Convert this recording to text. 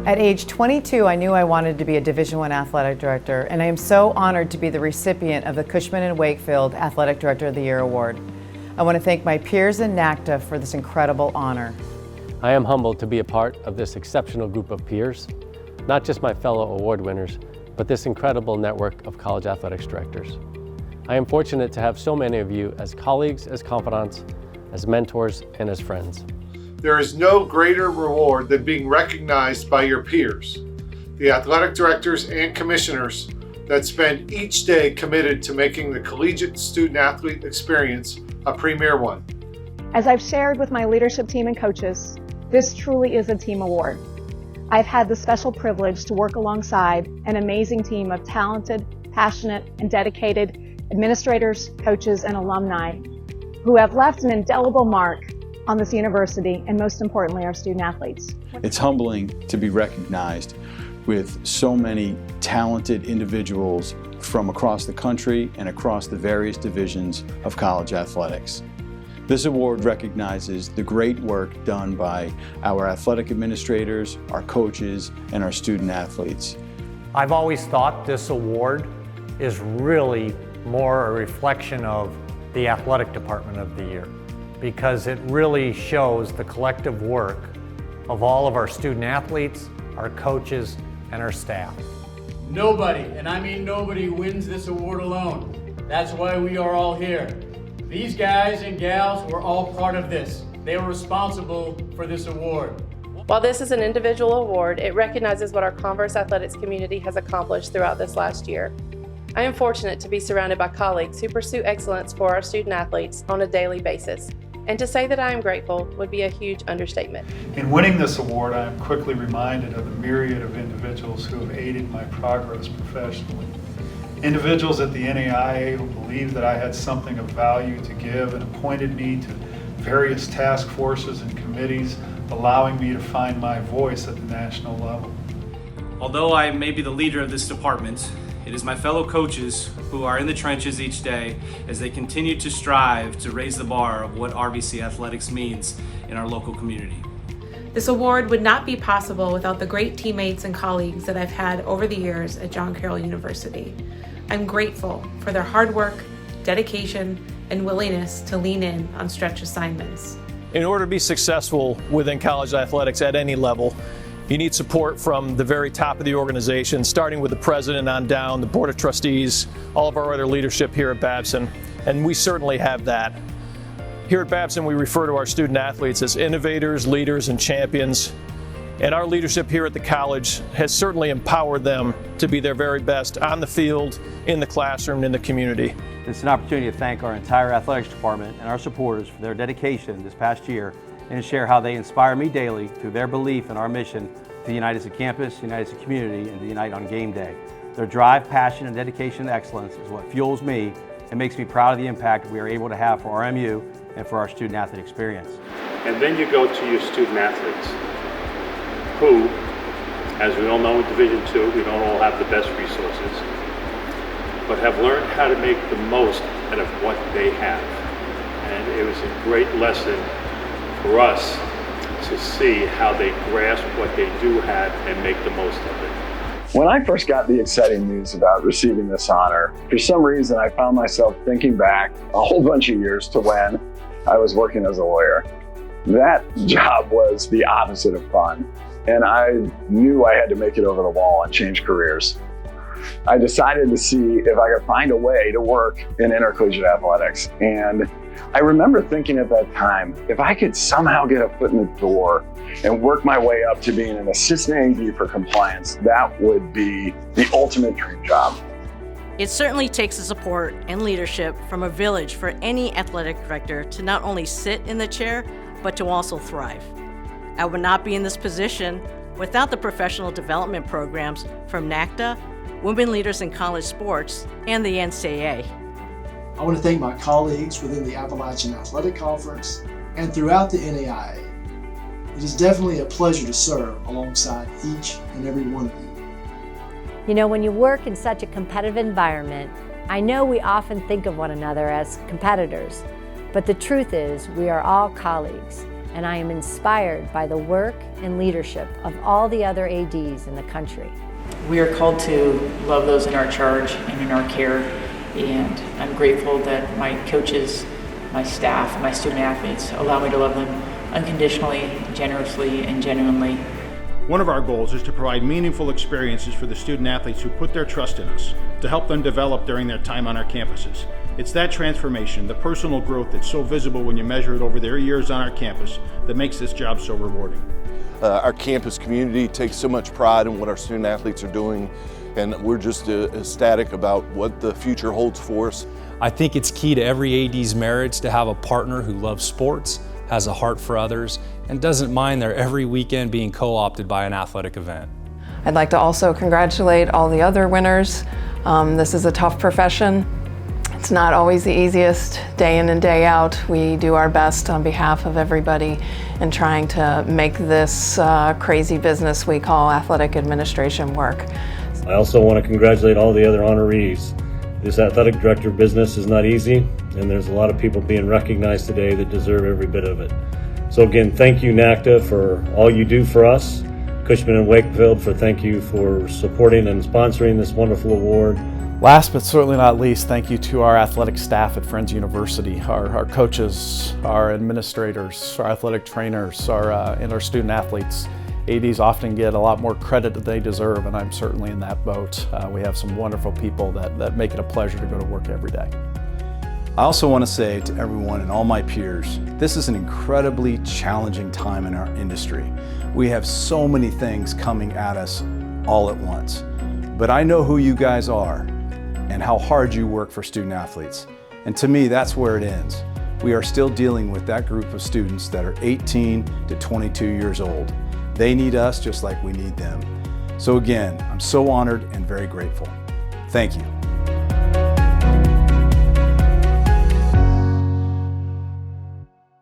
At age 22, I knew I wanted to be a Division I athletic director, and I am so honored to be the recipient of the Cushman and Wakefield Athletic Director of the Year Award. I want to thank my peers in NACDA for this incredible honor. I am humbled to be a part of this exceptional group of peers, not just my fellow award winners, but this incredible network of college athletics directors. I am fortunate to have so many of you as colleagues, as confidants, as mentors, and as friends. There is no greater reward than being recognized by your peers, the athletic directors and commissioners that spend each day committed to making the collegiate student-athlete experience a premier one. As I've shared with my leadership team and coaches, this truly is a team award. I've had the special privilege to work alongside an amazing team of talented, passionate, and dedicated administrators, coaches, and alumni who have left an indelible mark on this university and, most importantly, our student athletes. It's humbling to be recognized with so many talented individuals from across the country and across the various divisions of college athletics. This award recognizes the great work done by our athletic administrators, our coaches, and our student athletes. I've always thought this award is really more a reflection of the athletic department of the year, because it really shows the collective work of all of our student athletes, our coaches, and our staff. Nobody, and I mean nobody, wins this award alone. That's why we are all here. These guys and gals were all part of this. They were responsible for this award. While this is an individual award, it recognizes what our Converse athletics community has accomplished throughout this last year. I am fortunate to be surrounded by colleagues who pursue excellence for our student athletes on a daily basis. And to say that I am grateful would be a huge understatement. In winning this award, I am quickly reminded of the myriad of individuals who have aided my progress professionally. Individuals at the NAIA who believed that I had something of value to give and appointed me to various task forces and committees, allowing me to find my voice at the national level. Although I may be the leader of this department, it is my fellow coaches who are in the trenches each day as they continue to strive to raise the bar of what RVC athletics means in our local community. This award would not be possible without the great teammates and colleagues that I've had over the years at John Carroll University. I'm grateful for their hard work, dedication, and willingness to lean in on stretch assignments. In order to be successful within college athletics at any level, you need support from the very top of the organization, starting with the president on down, the board of trustees, all of our other leadership here at Babson, and we certainly have that. Here at Babson, we refer to our student athletes as innovators, leaders, and champions, and our leadership here at the college has certainly empowered them to be their very best on the field, in the classroom, and in the community. It's an opportunity to thank our entire athletics department and our supporters for their dedication this past year, and to share how they inspire me daily through their belief in our mission to unite as a campus, unite as a community, and to unite on game day. Their drive, passion, and dedication to excellence is what fuels me and makes me proud of the impact we are able to have for RMU and for our student-athlete experience. And then you go to your student-athletes, who, as we all know in Division II, we don't all have the best resources, but have learned how to make the most out of what they have. And it was a great lesson for us to see how they grasp what they do have and make the most of it. When I first got the exciting news about receiving this honor, for some reason I found myself thinking back a whole bunch of years to when I was working as a lawyer. That job was the opposite of fun, and I knew I had to make it over the wall and change careers. I decided to see if I could find a way to work in intercollegiate athletics, and I remember thinking at that time, if I could somehow get a foot in the door and work my way up to being an assistant AD for compliance, that would be the ultimate dream job. It certainly takes the support and leadership from a village for any athletic director to not only sit in the chair, but to also thrive. I would not be in this position without the professional development programs from NACDA, Women Leaders in College Sports, and the NCAA. I want to thank my colleagues within the Appalachian Athletic Conference and throughout the NAIA. It is definitely a pleasure to serve alongside each and every one of you. You know, when you work in such a competitive environment, I know we often think of one another as competitors, but the truth is we are all colleagues. and I am inspired by the work and leadership of all the other ADs in the country. We are called to love those in our charge and in our care, and I'm grateful that my coaches, my staff, my student athletes allow me to love them unconditionally, generously, and genuinely. One of our goals is to provide meaningful experiences for the student athletes who put their trust in us, to help them develop during their time on our campuses. It's that transformation, the personal growth that's so visible when you measure it over their years on our campus, that makes this job so rewarding. Our campus community takes so much pride in what our student athletes are doing, and we're just ecstatic about what the future holds for us. I think it's key to every AD's marriage to have a partner who loves sports, has a heart for others, and doesn't mind their every weekend being co-opted by an athletic event. I'd like to also congratulate all the other winners. This is a tough profession. It's not always the easiest day in and day out. We do our best on behalf of everybody in trying to make this crazy business we call athletic administration work. I also want to congratulate all the other honorees. This athletic director business is not easy, and there's a lot of people being recognized today that deserve every bit of it. So again, thank you NACTA for all you do for us. Cushman and Wakefield thank you for supporting and sponsoring this wonderful award. Last but certainly not least, thank you to our athletic staff at Friends University, our coaches, our administrators, our athletic trainers, and our student athletes. ADs often get a lot more credit than they deserve, and I'm certainly in that boat. We have some wonderful people that make it a pleasure to go to work every day. I also want to say to everyone and all my peers, this is an incredibly challenging time in our industry. We have so many things coming at us all at once. But I know who you guys are and how hard you work for student athletes. And to me, that's where it ends. We are still dealing with that group of students that are 18 to 22 years old. They need us just like we need them. So again, I'm so honored and very grateful. Thank you.